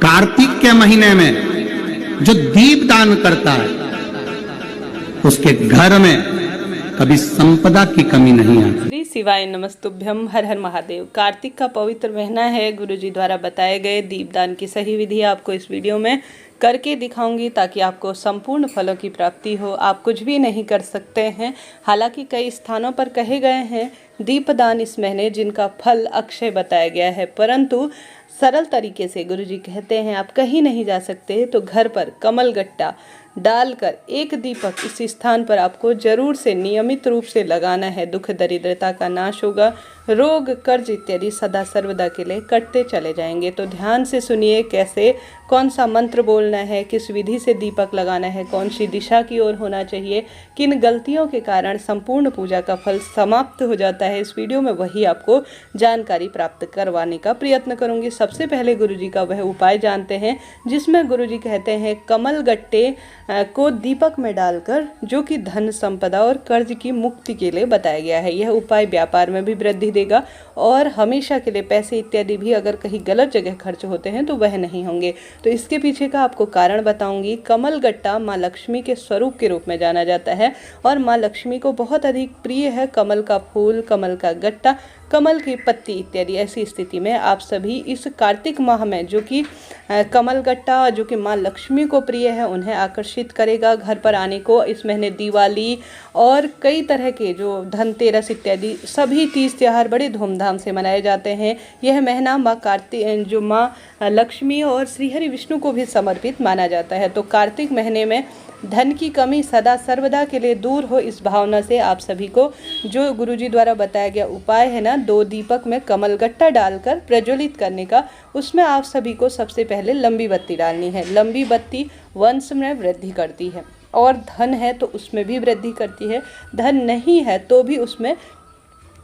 कार्तिक के महीने में जो दीप दान करता है उसके घर में कभी संपदा की कमी नहीं आती। श्री शिवाय नमस्तुभ्यम। हर हर महादेव। कार्तिक का पवित्र महीना है। गुरुजी द्वारा बताए गए दीपदान की सही विधि आपको इस वीडियो में करके दिखाऊंगी ताकि आपको संपूर्ण फलों की प्राप्ति हो। आप कुछ भी नहीं कर सकते हैं। हालांकि कई स्थानों पर कहे गए हैं दीपदान इस महीने जिनका फल अक्षय बताया गया है, परंतु सरल तरीके से गुरुजी कहते हैं आप कहीं नहीं जा सकते तो घर पर कमल गट्टा डालकर एक दीपक इस स्थान पर आपको जरूर से नियमित रूप से लगाना है। दुख दरिद्रता का नाश होगा, रोग कर्ज इत्यादि सदा सर्वदा के लिए कटते चले जाएंगे। तो ध्यान से सुनिए कैसे, कौन सा मंत्र बोलना है, किस विधि से दीपक लगाना है, कौन सी दिशा की ओर होना चाहिए, किन गलतियों के कारण संपूर्ण पूजा का फल समाप्त हो जाता है। इस वीडियो में वही आपको जानकारी प्राप्त करवाने का प्रयत्न करूंगी। सबसे पहले गुरुजी का वह उपाय जानते हैं जिसमें गुरुजी कहते हैं कमल गट्टे को दीपक में डालकर, जो कि धन संपदा और कर्ज की मुक्ति के लिए बताया गया है। यह उपाय व्यापार में भी वृद्धि देगा और हमेशा के लिए पैसे इत्यादि भी अगर कहीं गलत जगह खर्च होते हैं तो वह नहीं होंगे। तो इसके पीछे का आपको कारण बताऊंगी। कमल गट्टा माँ लक्ष्मी के स्वरूप के रूप में जाना जाता है और माँ लक्ष्मी को बहुत अधिक प्रिय है कमल का फूल, कमल का गट्टा, कमल की पत्ती इत्यादि। ऐसी स्थिति में आप सभी इस कार्तिक माह में जो कि कमल गट्टा जो कि माँ लक्ष्मी को प्रिय है उन्हें आकर्षित करेगा घर पर आने को। इस महीने दिवाली और कई तरह के जो धनतेरस इत्यादि सभी तीज त्योहार बड़े धूमधाम से मनाए जाते हैं। यह महीना माँ कार्तिक जो माँ लक्ष्मी और श्रीहरि विष्णु को भी समर्पित माना जाता है। तो कार्तिक महीने में धन की कमी सदा सर्वदा के लिए दूर हो, इस भावना से आप सभी को जो गुरुजी द्वारा बताया गया उपाय है ना, 2 दीपक में कमल गट्टा डालकर प्रज्वलित करने का, उसमें आप सभी को सबसे पहले लंबी बत्ती डालनी है। लंबी बत्ती वंश में वृद्धि करती है और धन है तो उसमें भी वृद्धि करती है, धन नहीं है तो भी उसमें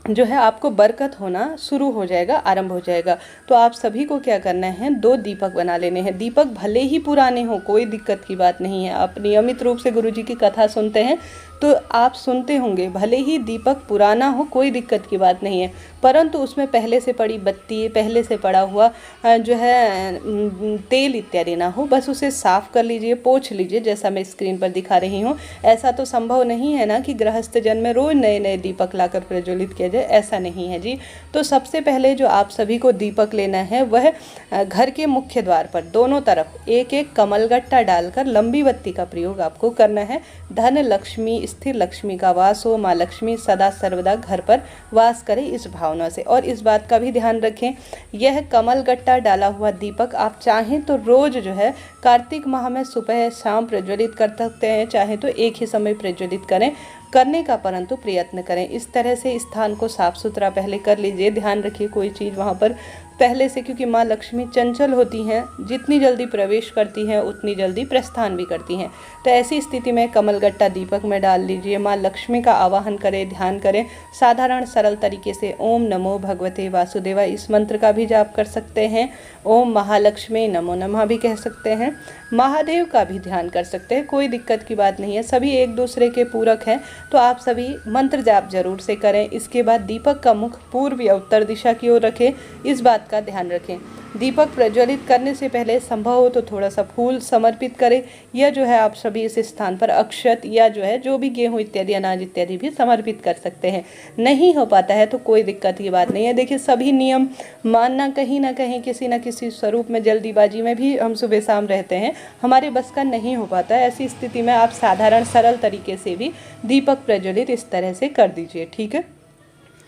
जो है आपको बरकत होना शुरू हो जाएगा, आरंभ हो जाएगा। तो आप सभी को क्या करना है, 2 दीपक बना लेने हैं। दीपक भले ही पुराने हो कोई दिक्कत की बात नहीं है। आप नियमित रूप से गुरुजी की कथा सुनते हैं तो आप सुनते होंगे भले ही दीपक पुराना हो कोई दिक्कत की बात नहीं है, परंतु उसमें पहले से पड़ी बत्ती, पहले से पड़ा हुआ जो है तेल इत्यादि ना हो। बस उसे साफ कर लीजिए, पोंछ लीजिए जैसा मैं स्क्रीन पर दिखा रही हूँ। ऐसा तो संभव नहीं है ना कि गृहस्थ जन में रोज नए नए दीपक लाकर प्रज्वलित किया जाए, ऐसा नहीं है जी। तो सबसे पहले जो आप सभी को दीपक लेना है वह घर के मुख्य द्वार पर दोनों तरफ एक एक कमल गट्टा डालकर लंबी बत्ती का प्रयोग आपको करना है। धन लक्ष्मी, स्थिर लक्ष्मी का वास हो, माँ लक्ष्मी सदा सर्वदा घर पर वास करे, इस भावना से। और इस बात का भी ध्यान रखें, यह कमल गट्टा डाला हुआ दीपक आप चाहें तो रोज जो है कार्तिक माह में सुबह शाम प्रज्वलित कर सकते हैं, चाहे तो एक ही समय प्रज्वलित करने का परंतु प्रयत्न करें। इस तरह से स्थान को साफ सुथरा पहले कर लीजिए। ध्यान रखिए कोई चीज़ वहाँ पर पहले से, क्योंकि माँ लक्ष्मी चंचल होती हैं, जितनी जल्दी प्रवेश करती हैं उतनी जल्दी प्रस्थान भी करती हैं। तो ऐसी स्थिति में कमल गट्टा दीपक में डाल लीजिए। माँ लक्ष्मी का आवाहन करें, ध्यान करें साधारण सरल तरीके से। ओम नमो भगवते वासुदेवाय इस मंत्र का भी जाप कर सकते हैं। ओम महालक्ष्मी नमो नमः भी कह सकते हैं। महादेव का भी ध्यान कर सकते हैं, कोई दिक्कत की बात नहीं है, सभी एक दूसरे के पूरक हैं। तो आप सभी मंत्र जाप जरूर से करें। इसके बाद दीपक का मुख पूर्व या उत्तर दिशा की ओर रखें, इस बात का ध्यान रखें। दीपक प्रज्वलित करने से पहले संभव हो तो थोड़ा सा फूल समर्पित करें, या जो है आप सभी इस स्थान पर अक्षत या जो है जो भी गेहूं इत्यादि अनाज इत्यादि भी समर्पित कर सकते हैं। नहीं हो पाता है तो कोई दिक्कत की बात नहीं है। देखिए सभी नियम मानना कहीं ना कहीं किसी न किसी स्वरूप में जल्दीबाजी में भी हम सुबह शाम रहते हैं, हमारे बस का नहीं हो पाता है। ऐसी स्थिति में आप साधारण सरल तरीके से भी दीपक प्रज्वलित इस तरह से कर दीजिए, ठीक है।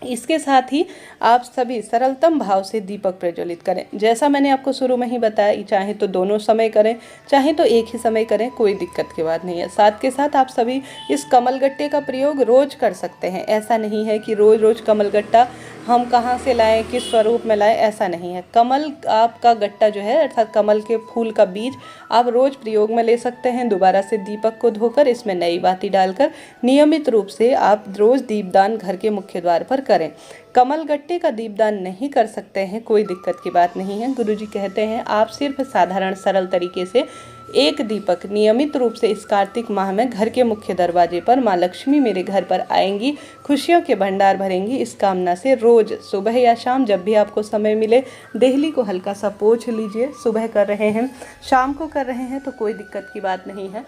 इसके साथ ही आप सभी सरलतम भाव से दीपक प्रज्वलित करें। जैसा मैंने आपको शुरू में ही बताया, चाहे तो दोनों समय करें, चाहे तो एक ही समय करें, कोई दिक्कत की बात नहीं है। साथ के साथ आप सभी इस कमल गट्टे का प्रयोग रोज कर सकते हैं। ऐसा नहीं है कि रोज रोज कमल गट्टा हम कहाँ से लाएं, किस स्वरूप में लाएं, ऐसा नहीं है। कमल आपका गट्टा जो है अर्थात कमल के फूल का बीज आप रोज प्रयोग में ले सकते हैं। दोबारा से दीपक को धोकर इसमें नई बाती डालकर नियमित रूप से आप रोज दीपदान घर के मुख्य द्वार पर करें। कमल गट्टे का दीपदान नहीं कर सकते हैं, कोई दिक्कत की बात नहीं है। गुरुजी कहते हैं आप सिर्फ साधारण सरल तरीके से एक दीपक नियमित रूप से इस कार्तिक माह में घर के मुख्य दरवाजे पर माँ लक्ष्मी मेरे घर पर आएंगी, खुशियों के भंडार भरेंगी, इस कामना से रोज सुबह या शाम जब भी आपको समय मिले देहली को हल्का सा पोंछ लीजिए। सुबह कर रहे हैं, शाम को कर रहे हैं तो कोई दिक्कत की बात नहीं है।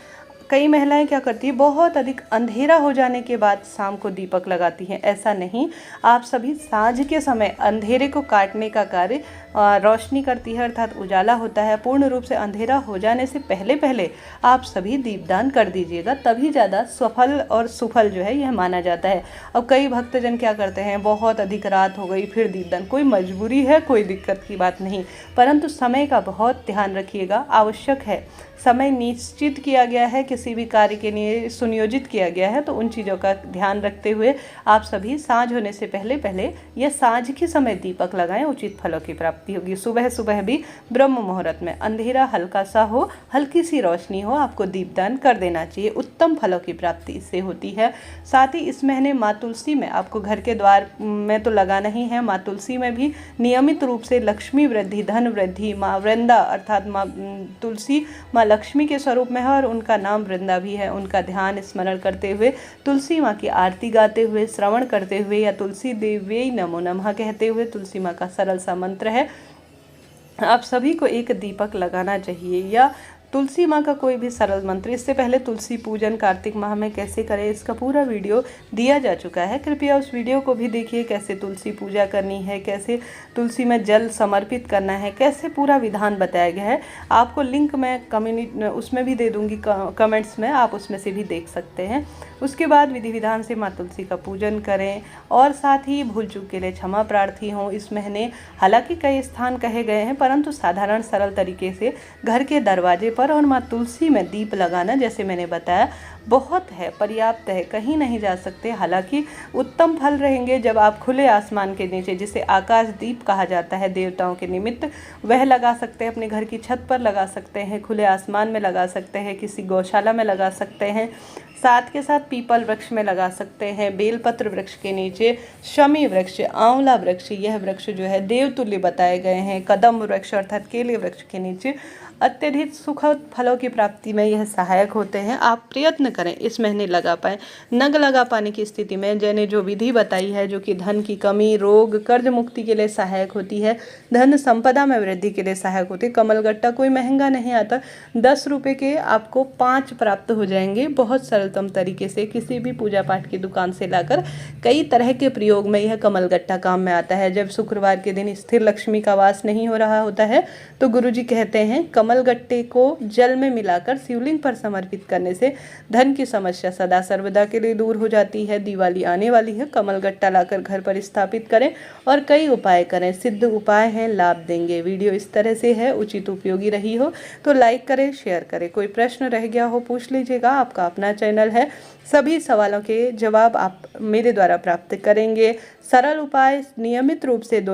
कई महिलाएं क्या करती है, बहुत अधिक अंधेरा हो जाने के बाद शाम को दीपक लगाती हैं। ऐसा नहीं, आप सभी साँझ के समय अंधेरे को काटने का कार्य रोशनी करती है, अर्थात उजाला होता है। पूर्ण रूप से अंधेरा हो जाने से पहले पहले आप सभी दीपदान कर दीजिएगा, तभी ज़्यादा सफल और सुफल जो है यह माना जाता है। अब कई भक्तजन क्या करते हैं, बहुत अधिक रात हो गई फिर दीपदान, कोई मजबूरी है, कोई दिक्कत की बात नहीं, परंतु समय का बहुत ध्यान रखिएगा, आवश्यक है। समय निश्चित किया गया है, किसी भी कार्य के लिए सुनियोजित किया गया है, तो उन चीज़ों का ध्यान रखते हुए आप सभी साँझ होने से पहले पहले या साँझ के समय दीपक लगाएं, उचित फलों की प्राप्ति होगी। सुबह सुबह भी ब्रह्म मुहूर्त में अंधेरा हल्का सा हो, हल्की सी रोशनी हो, आपको दीपदान कर देना चाहिए, उत्तम फलों की प्राप्ति इससे होती है। साथ ही इस महीने माँ तुलसी में आपको घर के द्वार में तो लगाना ही है, माँ तुलसी में भी नियमित रूप से लक्ष्मी वृद्धि, धन वृद्धि, माँ वृंदा अर्थात माँ तुलसी माँ लक्ष्मी के स्वरूप में है और उनका नाम वृंदा भी है। उनका ध्यान स्मरण करते हुए, तुलसी माँ की आरती गाते हुए, श्रवण करते हुए या तुलसी देव्यै नमो नमः कहते हुए, तुलसी माँ का सरल सा मंत्र है, आप सभी को एक दीपक लगाना चाहिए, या तुलसी माँ का कोई भी सरल मंत्र। इससे पहले तुलसी पूजन कार्तिक माह में कैसे करें, इसका पूरा वीडियो दिया जा चुका है, कृपया उस वीडियो को भी देखिए। कैसे तुलसी पूजा करनी है, कैसे तुलसी में जल समर्पित करना है, कैसे पूरा विधान बताया गया है। आपको लिंक मैं उसमें भी दे दूँगी कमेंट्स में, आप उसमें से भी देख सकते हैं। उसके बाद विधि विधान से माँ तुलसी का पूजन करें और साथ ही भूल चूक के लिए क्षमा प्रार्थी हों। इस महीने हालांकि कई स्थान कहे गए हैं, परंतु साधारण सरल तरीके से घर के दरवाजे पर और माँ तुलसी में दीप लगाना, जैसे मैंने बताया, बहुत है, पर्याप्त है, कहीं नहीं जा सकते। हालांकि उत्तम फल रहेंगे जब आप खुले आसमान के नीचे, जिसे आकाश दीप कहा जाता है देवताओं के निमित्त, वह लगा सकते हैं, अपने घर की छत पर लगा सकते हैं, खुले आसमान में लगा सकते हैं, किसी गौशाला में लगा सकते हैं, साथ के साथ पीपल वृक्ष में लगा सकते हैं, बेलपत्र वृक्ष के नीचे, शमी वृक्ष, आंवला वृक्ष, यह वृक्ष जो है देवतुल्य बताए गए हैं, कदम वृक्ष अर्थात केले वृक्ष के नीचे अत्यधिक सुखद फलों की प्राप्ति में यह सहायक होते हैं। आप प्रयत्न करें इस महीने लगा पाएँ। न लगा पाने की स्थिति में मैंने जो विधि बताई है, जो कि धन की कमी, रोग, कर्ज मुक्ति के लिए सहायक होती है, धन संपदा में वृद्धि के लिए सहायक होती है। कमलगट्टा कोई महंगा नहीं आता, 10 रुपये के आपको 5 प्राप्त हो जाएंगे, बहुत सरलतम तरीके से किसी भी पूजा पाठ की दुकान से लाकर। कई तरह के प्रयोग में यह कमलगट्टा काम में आता है। जब शुक्रवार के दिन स्थिर लक्ष्मी का वास नहीं हो रहा होता है तो गुरुजी कहते हैं कमलगट्टे को जल में मिलाकर शिवलिंग पर समर्पित करने से धन की समस्या सदा सर्वदा के लिए दूर हो जाती है। दिवाली आने वाली है, कमलगट्टा लाकर घर पर स्थापित करें और कई उपाय करें, सिद्ध उपाय हैं, लाभ देंगे। वीडियो इस तरह से है, उचित उपयोगी रही हो तो लाइक करें, शेयर करें। कोई प्रश्न रह गया हो पूछ लीजिएगा, आपका अपना चैनल है, सभी सवालों के जवाब आप मेरे द्वारा प्राप्त करेंगे। सरल उपाय नियमित रूप से